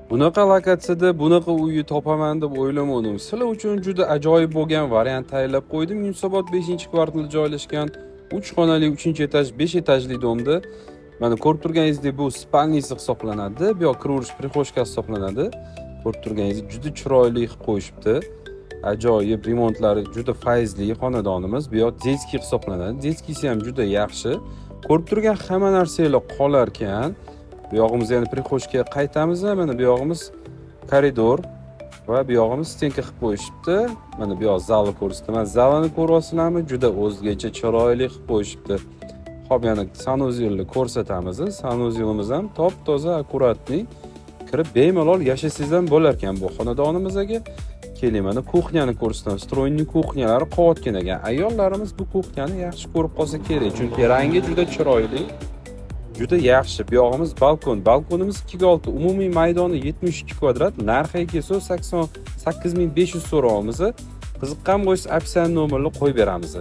Bunaqa lokatsiyada bunaqa uyni topaman deb o'ylamadim. Sizlar uchun juda ajoyib bo'lgan variant tayyorlab qo'ydim. Yunusobod 5-kvartalda joylashgan 3 xonali 3-etaj, 5 etajli domda. Mana ko'rib turganingizdek bu spalnisi hisoblanadi. Bu yoq kiraverish prixoshka hisoblanadi. Ko'rib turganingizdek juda chiroyli qilib qo'yishibdi. Ajoyib remontlari juda fayzli xonadonimiz. Bu yoq detskiy hisoblanadi. Detskiysi ham juda yaxshi. Ko'rib turgan hamma narsalar qolar ekan. Bu yog'imiz yana prixoshkaga qaytamiz. Mana bu yog'imiz koridor va bu yog'imiz stenka qilib qo'yishibdi. Mana bu yoq zalni ko'rsataman. Zalni ko'ryapsizlarmi? Juda o'zgacha chiroyli qilib qo'yishibdi. Xo'p, yana sanuzelni ko'rsatamiz. Sanuzelimiz ham top-toza, akkuratli. Kirib bemalol yashashingiz ham bo'lar ekan bu xonadonimizga. Keling, mana kuxnyani ko'rsataman. Stroyning kuxnyalari qavatgan ekan. Ayollarimiz bu kuxnyani yaxshi ko'rib qolsa kerak, chunki rangi juda chiroyli. Juda yaxshi. Bu yog'imiz balkon. Balkonimiz 2x6. Umumiy maydoni 72 kvadrat. Narxi kelsa 88.500 so'raymiz. Qiziqqan bo'lsa, opsiyan nomerni qo'yib beramiz.